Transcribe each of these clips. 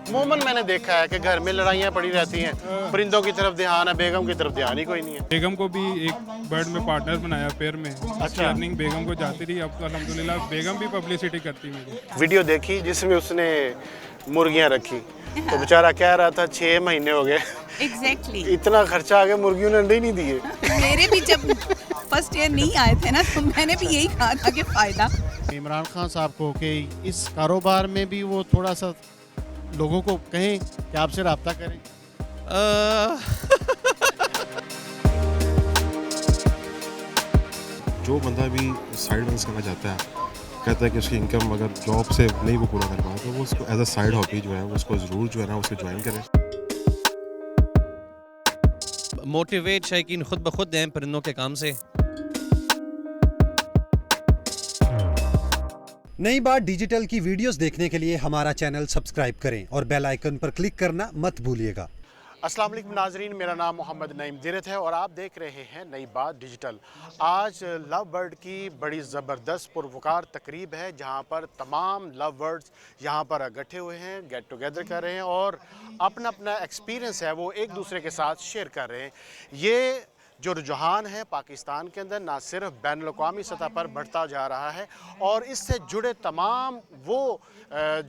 अमूमन मैंने देखा है कि घर में लड़ाइयाँ पड़ी रहती हैं, परिंदों की तरफ ध्यान है, बेगम की तरफ ध्यान ही कोई नहीं है। बेगम को भी एक बर्ड में पार्टनर बनाया पेयर में। अच्छा। अर्निंग बेगम को जाती रही, अब तो अल्हम्दुलिल्लाह बेगम भी पब्लिसिटी करती मेरी। वीडियो देखी जिसमें उसने मुर्गियाँ रखी, तो बेचारा कह रहा था 6 महीने हो गए, एग्जैक्टली इतना खर्चा आ गया, मुर्गियों ने अंडे ही नहीं दिए। मेरे भी जब फर्स्ट ईयर नहीं आए थे ना, तो मैंने भी यही कहा था कि फ़ायदा। इमरान खान साहब को कि इस कारोबार में भी वो थोड़ा सा लोगों को कहें कि आपसे रब्ता करें। जो बंदा भी साइड बिजनेस करना चाहता है, कहता है कि उसकी इनकम अगर जॉब से नहीं वो पूरा कर पाए तो वो उसको एज अ साइड हॉबी जो है वो उसको ज़रूर जो है ना उसको ज्वाइन करें। मोटिवेट शायकीन खुद ब खुद हैं परिंदों के काम से। नई बात डिजिटल की वीडियोस देखने के लिए हमारा चैनल सब्सक्राइब करें और बेल आइकन पर क्लिक करना मत भूलिएगा। अस्सलाम वालेकुम नाजरीन, मेरा नाम मोहम्मद नईम दिरत है और आप देख रहे हैं नई बात डिजिटल। आज लव बर्ड की बड़ी ज़बरदस्त पुरवकार तकरीब है जहां पर तमाम लव बर्ड्स यहां पर इकट्ठे हुए हैं, गेट टुगेदर कर रहे हैं और अपना अपना एक्सपीरियंस है वो एक दूसरे के साथ शेयर कर रहे हैं। ये जो रुझान है पाकिस्तान के अंदर ना सिर्फ बैनुल-अक़वामी सतह पर बढ़ता जा रहा है और इससे जुड़े तमाम वो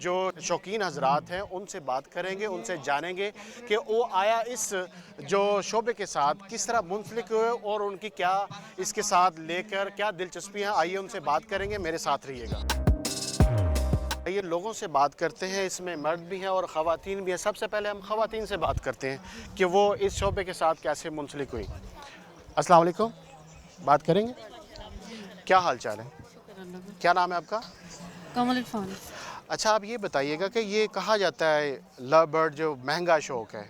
जो शौकीन हजरात हैं उनसे बात करेंगे, उनसे जानेंगे कि वो आया इस जो शोबे के साथ किस तरह मुंसलिक हुए और उनकी क्या इसके साथ लेकर क्या दिलचस्पियाँ। आइए उनसे बात करेंगे, मेरे साथ रहिएगा। ये लोगों से बात करते हैं, इसमें मर्द भी हैं और ख़वातीन भी हैं। सबसे पहले हम ख़वातीन से बात करते हैं कि वो इस शोबे के साथ कैसे मुंसलिक हुई। अस्सलाम वालेकुम, बात करेंगे, क्या हाल चाल है? क्या नाम है आपका? कमल इरफान। अच्छा, आप ये बताइएगा कि ये कहा जाता है लव बर्ड जो महंगा शौक़ है,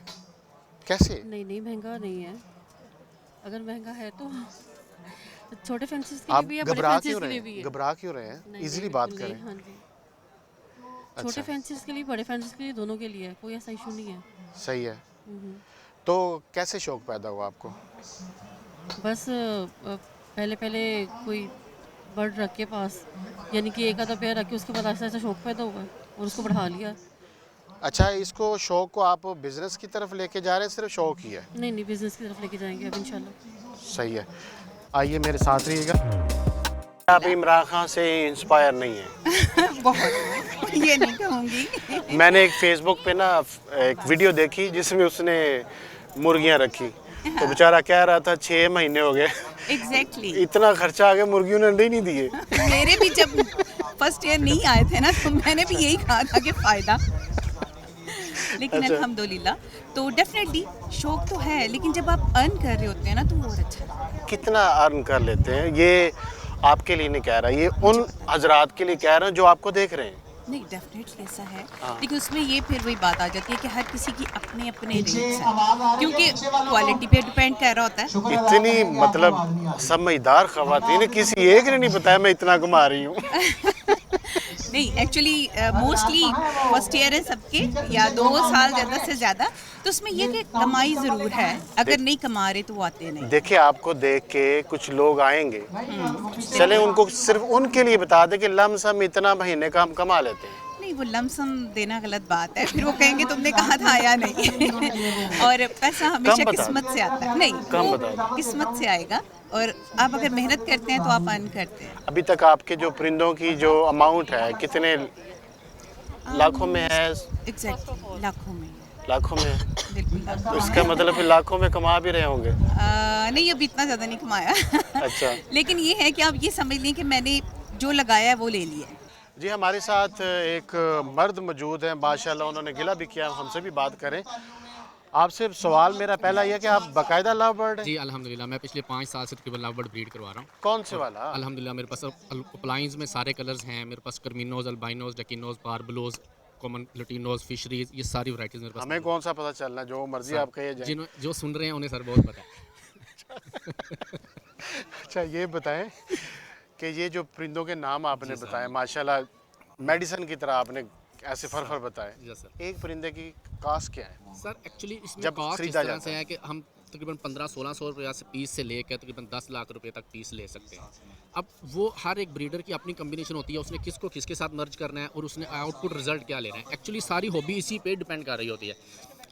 कैसे? नहीं महंगा नहीं है। अगर महंगा है तो छोटे फैंसीज के आप लिए भी है, बड़े घबरा फैंसीज क्यों के रहे लिए भी हैं? है। घबरा क्यों रहे हैं? नहीं, इजीली नहीं, बात बिल्कुल करें। नहीं, हाँ जी। अच्छा, छोटे फैंसीज के लिए, बड़े फैंसीज के लिए, दोनों के लिए कोई ऐसा इशू नहीं है। सही है। तो कैसे शौक़ पैदा हुआ आपको? बस पहले कोई बर्ड रख के पास, यानी कि एक आधा पेयर रख के उसके बाद ऐसा ऐसा शौक पैदा हुआ और उसको बढ़ा लिया। अच्छा, इसको शौक़ को आप बिज़नेस की तरफ लेके जा रहे हैं, सिर्फ शौक़ ही है? नहीं बिजनेस की तरफ लेके जाएंगे अब इंशाल्लाह। सही है, आइए मेरे साथ रहिएगा। आप इमरान खान से इंस्पायर नहीं हैं? बहुत, ये नहीं कहूँगी। मैंने एक फेसबुक पे ना एक वीडियो देखी जिसमें उसने मुर्गियाँ रखी, तो बेचारा कह रहा था 6 महीने हो गए, एग्जैक्टली इतना खर्चा आ गया, मुर्गियों ने अंडे ही नहीं दिए। मेरे भी जब फर्स्ट ईयर नहीं आए थे ना, तो मैंने भी यही कहा था कि फ़ायदा। लेकिन अच्छा। अल्हम्दुलिल्लाह, तो डेफिनेटली शौक तो है, लेकिन जब आप अर्न कर रहे होते हैं ना तो वो और अच्छा लगता है। कितना अर्न कर लेते हैं? ये आपके लिए नहीं कह रहा, ये उन हजरात के लिए कह रहा हूँ जो आपको देख रहे हैं। नहीं, डेफिनेटली ऐसा है, लेकिन उसमें ये फिर वही बात आ जाती है कि हर किसी की अपने अपने रेट्स हैं, क्योंकि क्वालिटी पे डिपेंड कर रहा होता है। इतनी मतलब समझदार ख़वातीन, किसी एक ने नहीं बताया मैं इतना कमा रही हूँ। नहीं, एक्चुअली मोस्टली फर्स्ट ईयर है सबके, या 2 साल ज़्यादा से ज़्यादा, तो उसमें ये कि कमाई ज़रूर है, अगर नहीं कमा रहे तो वो आते नहीं। देखिए, आपको देख के कुछ लोग आएंगे, चले उनको सिर्फ उनके लिए बता दें कि लमसम इतना महीने का हम कमा लेते हैं। नहीं, वो लमसम देना गलत बात है, फिर वो कहेंगे तुमने कहा था आया नहीं। और पैसा हमेशा बता किस्मत से आता है। नहीं, कम वो बता दो। किस्मत से आएगा और आप अगर मेहनत करते हैं तो आप अर्न करते हैं। अभी तक आपके जो परिंदों की जो अमाउंट है कितने लाखों में है? एग्जैक्टली, लाखों में। लाखों में है। बिल्कुल तो लाखों इसका मतलब फिर लाखों में कमा भी रहे होंगे। नहीं, अभी इतना ज़्यादा नहीं कमाया। अच्छा। लेकिन ये है कि आप ये समझ लें कि मैंने जो लगाया है वो ले लिया है। जी, हमारे साथ एक मर्द मौजूद हैं, माशाल्लाह उन्होंने गिला भी किया, हमसे भी बात करें। आपसे सवाल मेरा पहला यह कि आप बाकायदा लव बर्ड हैं? जी अल्हम्दुलिल्लाह, मैं पिछले 5 साल से तकरीबन लव बर्ड ब्रीड करवा रहा हूँ। कौन से वाला? अल्हम्दुलिल्लाह मेरे पास अपलाइंस में सारे कलर्स हैं। मेरे पास कर्मिनोज, अल्बाइनोज, डकिनोज, बारबलोज, कॉमन लटीनोज, फिशरीज, ये सारी वैराइटीज़ मेरे पास। हमें कौन सा पता चलना, जो मर्जी आप कहिए जाए। जो सुन रहे हैं उन्हें सर बहुत पता है। अच्छा, ये बताएं कि ये जो परिंदों के नाम आपने बताए, माशाल्लाह मेडिसिन की तरह आपने ऐसे फर बताए। Yes sir. एक परिंदे की कास्ट क्या है? सर एक्चुअली इसमें जब कॉस्ट इस खरीदा तरह जाता से है कि हम तकरीबन 1500-1600 रुपया से पीस से लेकर तकरीबन 10 लाख रुपए तक पीस ले सकते हैं। अब वो हर एक ब्रीडर की अपनी कम्बिनेशन होती है, उसने किसको किसके साथ मर्ज करना है और उसने आउटपुट रिजल्ट क्या लेना है। एक्चुअली सारी हॉबी इसी पे डिपेंड कर रही होती है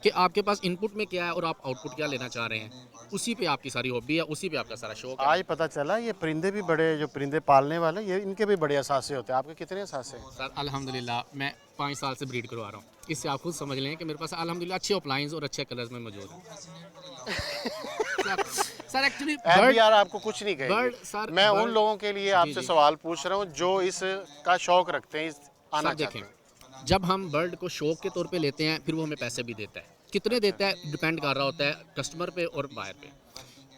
कि आपके पास इनपुट में क्या है और आप आउटपुट क्या लेना चाह रहे हैं, उसी पे आपकी सारी हॉबी है, उसी पे आपका सारा शौक है। आज पता चला ये परिंदे भी बड़े, जो परिंदे पालने वाले ये इनके भी बड़े असासे होते हैं। आपके कितने असासे हैं? सर अल्हम्दुलिल्लाह मैं 5 साल से ब्रीड करवा रहा हूँ। इससे आप खुद समझ लें कि मेरे पास अल्हम्दुलिल्लाह अच्छे अप्लायंस और अच्छे कलर्स में मौजूद हैं। सर एक्चुअली यार आपको कुछ नहीं कहेंगे। मैं उन लोगों के लिए आपसे जी। सवाल पूछ रहा हूँ जो इसका शौक रखते हैं, आना चाहते हैं। जब हम बर्ड को शौक के तौर पे लेते हैं फिर वो हमें पैसे भी देता है। कितने देता है डिपेंड कर रहा होता है कस्टमर पे और बायर पे।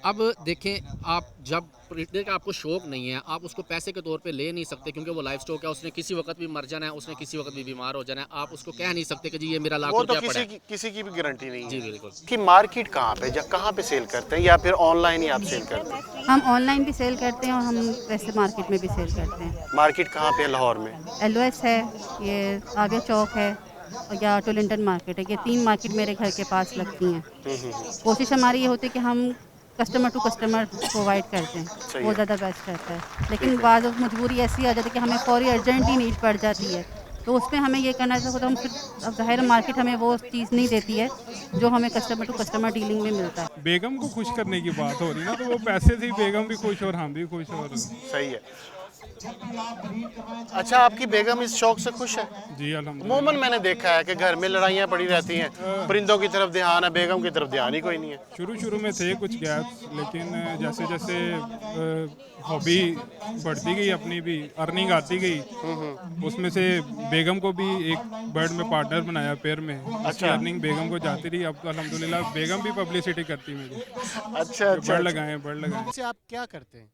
अब देखें, आप जब ब्रीडर का आपको शौक नहीं है, आप उसको पैसे के तौर पे ले नहीं सकते क्योंकि वो लाइफ स्टॉक है, उसने किसी वक्त भी मर जाना है, उसने किसी वक्त भी बीमार हो जाना है। आप उसको कह नहीं सकते कि जी ये मेरा लाख वो तो रुपया पड़ा है। किसी की भी गारंटी नहीं है। जी बिल्कुल। कि मार्केट कहाँ पे या कहाँ पे सेल करते हैं या फिर ऑनलाइन ही आप सेल करते हैं? हम ऑनलाइन भी सेल करते हैं और हम वैसे मार्केट में भी सेल करते हैं। मार्केट कहाँ पे है लाहौर में? LOS है, ये आगे चौक है या टोलिंटन मार्केट है। ये 3 मार्केट मेरे घर के पास लगती हैं। कोशिश हमारी ये होती है कि हम कस्टमर टू कस्टमर प्रोवाइड करते हैं, वो ज़्यादा बेस्ट रहता है। लेकिन बाद मजबूरी ऐसी आ जाती है कि हमें फौरी अर्जेंट ही नीड पड़ जाती है, तो उसमें हमें ये करना चाहिए। तो हम फिर अब ज़ाहिर मार्केट हमें वो चीज़ नहीं देती है जो हमें कस्टमर टू कस्टमर डीलिंग में मिलता है। बेगम को खुश करने की बात हो रही ना, तो वो पैसे से ही बेगम भी खुश और हम भी खुश। और सही है। अच्छा, आपकी बेगम इस शौक से खुश है? जी अल्हम्दुलिल्लाह। अमूमन मैंने देखा है कि घर में लड़ाइयाँ पड़ी रहती हैं, परिंदों की तरफ ध्यान है, बेगम की तरफ ध्यान ही कोई नहीं है। शुरू में थे कुछ गैप्स, लेकिन जैसे जैसे हॉबी बढ़ती गई, अपनी भी अर्निंग आती गई, उसमें से बेगम को भी एक बर्ड में पार्टनर बनाया पेयर में। अच्छा। अर्निंग बेगम को जाती रही। अब तो अल्हम्दुलिल्लाह बेगम भी पब्लिसिटी करती मेरी। अच्छा। बर्ड लगाएं। आप क्या करते हैं?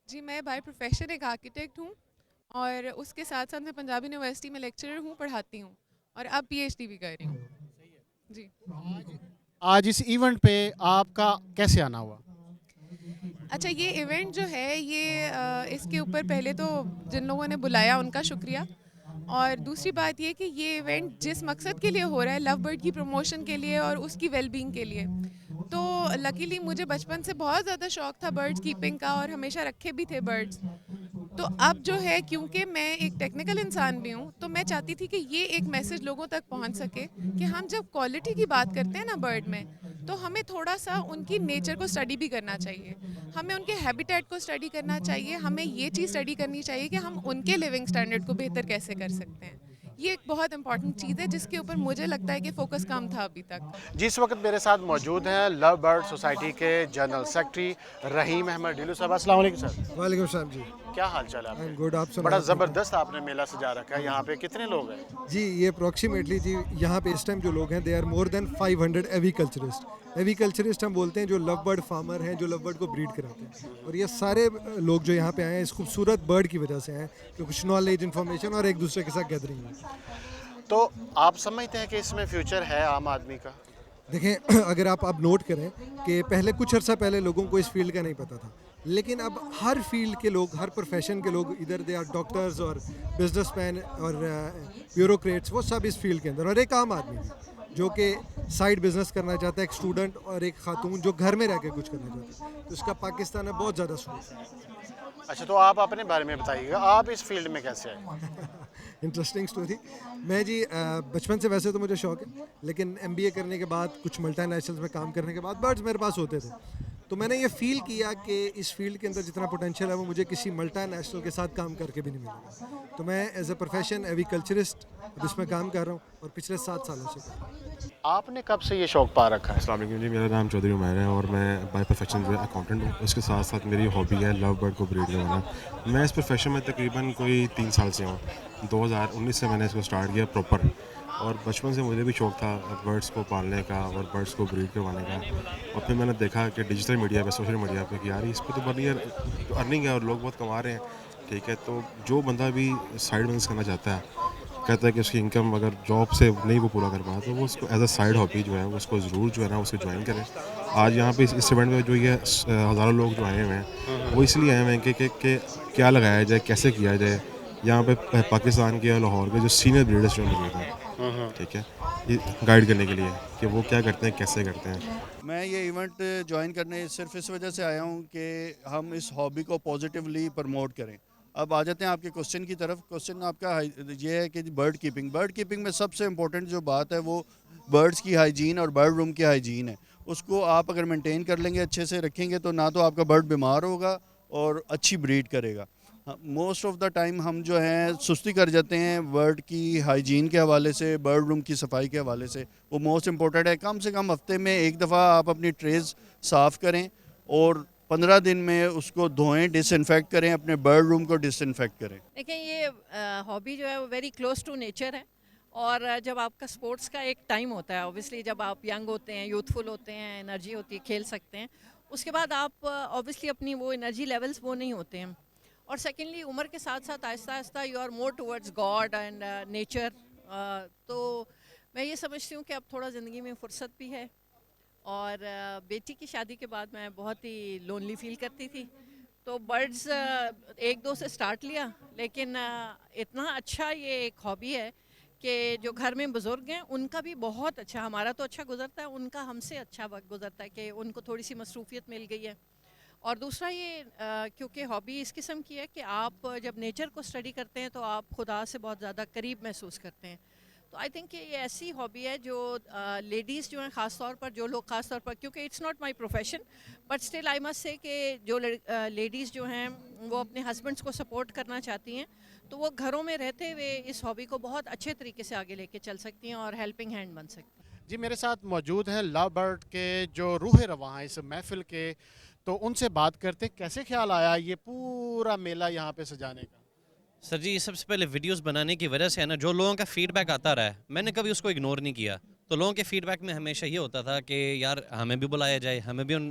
जी, मैं बाय प्रोफेशन एक आर्किटेक्ट हूँ और उसके साथ साथ मैं पंजाब यूनिवर्सिटी में लेक्चरर हूँ, पढ़ाती हूँ और अब PhD भी कर रही हूँ। जी। आज इस इवेंट पे आपका कैसे आना हुआ? अच्छा, ये इवेंट जो है ये इसके ऊपर पहले तो जिन लोगों ने बुलाया उनका शुक्रिया, और दूसरी बात ये कि ये इवेंट जिस मकसद के लिए हो रहा है, लव बर्ड की प्रमोशन के लिए और उसकी वेलबींग के लिए, तो लकीली मुझे बचपन से बहुत ज़्यादा शौक था बर्ड्स कीपिंग का और हमेशा रखे भी थे बर्ड्स। तो अब जो है, क्योंकि मैं एक टेक्निकल इंसान भी हूँ, तो मैं चाहती थी कि ये एक मैसेज लोगों तक पहुँच सके कि हम जब क्वालिटी की बात करते हैं ना बर्ड में, तो हमें थोड़ा सा उनकी नेचर को स्टडी भी करना चाहिए, हमें उनके हैबिटेट को स्टडी करना चाहिए, हमें ये चीज़ स्टडी करनी चाहिए कि हम उनके लिविंग स्टैंडर्ड को बेहतर कैसे कर सकते हैं। ये एक बहुत इंपॉर्टेंट चीज़ है जिसके ऊपर मुझे लगता है कि फोकस कम था अभी तक। जिस वक्त मेरे साथ मौजूद हैं लव बर्ड सोसाइटी के जनरल सेक्रेटरी रहीम अहमद ढिल्लू साहब। अस्सलाम वालेकुम सर। वालेकुम सलाम जी। क्या हाल चाल है आपके? गुड। आप बड़ा ज़बरदस्त आपने मेला सजा रखा है। यहाँ पे कितने लोग हैं? जी, ये अप्रॉक्सीमेटली जी यहाँ पे इस टाइम जो लोग हैं दे आर मोर देन 500 एविकल्चरिस्ट। एविकल्चरिस्ट हम बोलते हैं जो लव बर्ड फार्मर हैं, जो लव बर्ड को ब्रीड कराते हैं। और ये सारे लोग जो यहाँ पे आए हैं इस खूबसूरत बर्ड की वजह से हैं कि कुछ नॉलेज, इन्फॉर्मेशन और एक दूसरे के साथ गैदरिंग है। तो आप समझते हैं कि इसमें फ्यूचर है आम आदमी का? देखें, अगर आप नोट करें कि पहले कुछ अर्सा पहले लोगों को इस फील्ड का नहीं पता था, लेकिन अब हर फील्ड के लोग, हर प्रोफेशन के लोग, इधर दे आर डॉक्टर्स और बिजनेसमैन और ब्यूरोक्रेट्स, वो सब इस फील्ड के अंदर, और एक आम आदमी जो कि साइड बिजनेस करना चाहता है, एक स्टूडेंट और एक खातून जो घर में रह के कुछ करना चाहता है, तो इसका पाकिस्तान में बहुत ज़्यादा स्कोप है। अच्छा, तो आप अपने बारे में बताइएगा, आप इस फील्ड में कैसे आए? Interesting story. मैं जी बचपन से वैसे तो मुझे शौक है, लेकिन MBA करने के बाद, कुछ मल्टीनेशनल्स में काम करने के बाद बर्ड्स मेरे पास होते थे, तो मैंने ये फील किया कि इस फील्ड के अंदर जितना पोटेंशियल है वो मुझे किसी मल्टीनेशनल के साथ काम करके भी नहीं मिलेगा। तो मैं एज ए प्रोफेशन एविकल्चरिस्ट इसमें काम कर रहा हूँ और पिछले 7 सालों से कर रहा हूँ। आपने कब से ये शौक पा रखा है? अस्सलाम वालेकुम जी, मेरा नाम चौधरी उमैर है और मैं बाय प्रोफेशन जो अकाउंटेंट हूँ। उसके साथ साथ मेरी हॉबी है लव बर्ड को ब्रीड करना। मैं इस प्रोफेशन में तकरीबन कोई 3 साल से हूँ। 2019 से मैंने इसको स्टार्ट किया प्रॉपर, और बचपन से मुझे भी शौक था बर्ड्स को पालने का और बर्ड्स को ब्रीड करवाने का। और फिर मैंने देखा कि डिजिटल मीडिया पे, सोशल मीडिया पे कि यार इस पर तो बड़ी अर्निंग है और लोग बहुत कमा रहे हैं, ठीक है। तो जो बंदा भी साइड बिजनेस करना चाहता है, कहता है कि उसकी इनकम अगर जॉब से नहीं वो पूरा कर पाता, तो वो उसको एज अ साइड हॉबी जो है उसको ज़रूर जो है ना उसको ज्वाइन करें। आज यहाँ पे इस इवेंट में जो ये हज़ारों लोग जो आए हुए हैं वो इसलिए आए हुए हैं कि क्या लगाया जाए, कैसे किया जाए। यहाँ पे पाकिस्तान के और लाहौर के जो सीनियर ब्रीडर्स जो मौजूद हैं ठीक है, ये गाइड करने के लिए कि वो क्या करते हैं, कैसे करते हैं। मैं ये इवेंट ज्वाइन करने सिर्फ इस वजह से आया हूँ कि हम इस हॉबी को पॉजिटिवली प्रमोट करें। अब आ जाते हैं आपके क्वेश्चन की तरफ। क्वेश्चन आपका ये है कि बर्ड कीपिंग में सबसे इम्पोर्टेंट जो बात है वो बर्ड्स की हाइजीन और बर्ड रूम की हाइजीन है। उसको आप अगर मेंटेन कर लेंगे, अच्छे से रखेंगे, तो ना तो आपका बर्ड बीमार होगा और अच्छी ब्रीड करेगा। मोस्ट ऑफ़ द टाइम हम जो हैं सुस्ती कर जाते हैं बर्ड की हाइजीन के हवाले से, बर्ड रूम की सफाई के हवाले से। वो मोस्ट इम्पोर्टेंट है। कम से कम हफ्ते में एक दफ़ा आप अपनी ट्रेज साफ़ करें और 15 दिन में उसको धोएं, डिसइंफेक्ट करें, अपने बर्ड रूम को डिसइंफेक्ट करें। देखिए, ये हॉबी जो है वो वेरी क्लोज टू नेचर है। और जब आपका स्पोर्ट्स का एक टाइम होता है, ऑब्वियसली जब आप यंग होते हैं, यूथफुल होते हैं, एनर्जी होती है, खेल सकते हैं, उसके बाद आप ऑब्वियसली अपनी वो एनर्जी लेवल्स वो नहीं होते हैं। और सेकेंडली उम्र के साथ साथ आहिस्ता आहिस्ता you are more towards God and nature. तो मैं ये समझती हूँ कि अब थोड़ा ज़िंदगी में फुर्सत भी है। और बेटी की शादी के बाद मैं बहुत ही लोनली फील करती थी, तो बर्ड्स एक दो से स्टार्ट लिया, लेकिन इतना अच्छा ये एक हॉबी है कि जो घर में बुज़ुर्ग हैं उनका भी बहुत अच्छा, हमारा तो अच्छा गुजरता है, उनका हमसे अच्छा वक्त गुजरता है कि उनको थोड़ी सी मसरूफियत मिल गई है। और दूसरा ये क्योंकि हॉबी इस किस्म की है कि आप जब नेचर को स्टडी करते हैं तो आप खुदा से बहुत ज़्यादा करीब महसूस करते हैं। तो आई थिंक ये ऐसी हॉबी है जो लेडीज़ जो हैं ख़ास तौर पर, जो लोग ख़ास तौर पर, क्योंकि it's not my profession, but still I must say कि जो लेडीज़ जो हैं वो अपने हस्बैंड्स को सपोर्ट करना चाहती हैं, तो वो घरों में रहते हुए इस हॉबी को बहुत अच्छे तरीके से आगे लेके चल सकती हैं और हेल्पिंग हैंड बन सकती हैं। जी, मेरे साथ मौजूद हैं लव बर्ड के जो रूह रवां हैं इस महफिल के, तो उनसे बात करते कैसे ख्याल आया ये पूरा मेला यहाँ पे सजाने का। सर जी, सबसे पहले वीडियोस बनाने की वजह से है ना, जो लोगों का फीडबैक आता रहा है, मैंने कभी उसको इग्नोर नहीं किया। तो लोगों के फीडबैक में हमेशा ये होता था कि यार हमें भी बुलाया जाए, हमें भी उन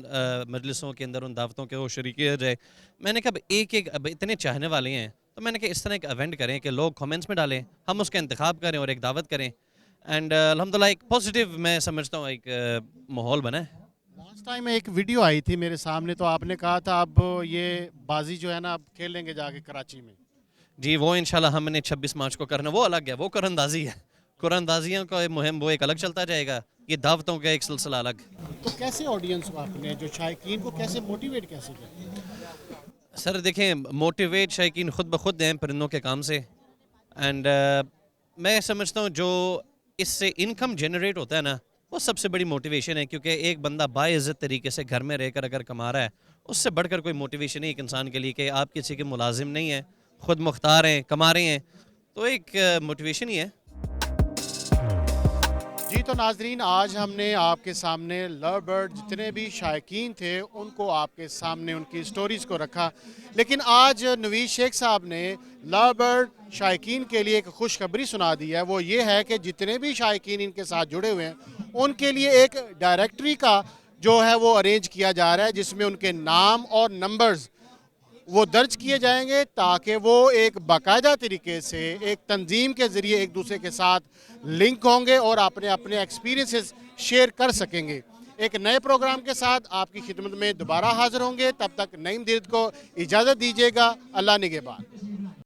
मजलिसों के अंदर, उन दावतों के वो शरीक किया जाए। मैंने कहा एक अब इतने चाहने वाले हैं, तो मैंने कहा इस तरह एक इवेंट करें कि लोग कमेंट्स में डालें, हम उसका इंतखाब करें और एक दावत करें। एंड अल्हम्दुलिल्लाह एक पॉजिटिव, मैं समझता हूँ, एक माहौल बना है। लास्ट टाइम एक वीडियो आई थी मेरे सामने, तो आपने कहा था अब ये बाजी जो है ना अब खेल लेंगे जाके कराची में। जी, वो इंशाल्लाह हमने 26 मार्च को करना, वो अलग है, वो कुरानंदाजी है। कुरानंदाजियों का मुहिम वो एक अलग चलता जाएगा, ये दावतों का एक सिलसिला अलग। तो कैसे ऑडियंस को आपने, जो शायकीन को कैसे मोटिवेट कैसे किया? सर देखें, मोटिवेट शायकीन खुद ब खुद हैं परिंदों के काम से। एंड मैं समझता हूँ जो इससे इनकम जनरेट होता है ना, वो सबसे बड़ी मोटिवेशन है, क्योंकि एक बंदा बाइज़्ज़त तरीके से घर में रहकर अगर कमा रहा है, उससे बढ़कर कोई मोटिवेशन नहीं एक इंसान के लिए कि आप किसी के मुलाजिम नहीं हैं, खुद मुख्तार हैं, कमा रहे हैं, तो एक मोटिवेशन ही है। जी, तो नाजरीन, आज हमने आपके सामने लव बर्ड जितने भी शायकीन थे उनको आपके सामने उनकी स्टोरीज़ को रखा, लेकिन आज नवीद शेख साहब ने लव बर्ड शायकीन के लिए एक खुशखबरी सुना दी है। वो ये है कि जितने भी शायकीन इनके साथ जुड़े हुए हैं उनके लिए एक डायरेक्टरी का जो है वो अरेंज किया जा रहा है, जिसमें उनके नाम और नंबर्स वो दर्ज किए जाएंगे, ताकि वो एक बाकायदा तरीके से एक तंजीम के ज़रिए एक दूसरे के साथ लिंक होंगे और अपने अपने एक्सपीरियंसेस शेयर कर सकेंगे। एक नए प्रोग्राम के साथ आपकी खिदमत में दोबारा हाज़िर होंगे, तब तक नईम दीद को इजाज़त दीजिएगा। अल्लाह निगहबान।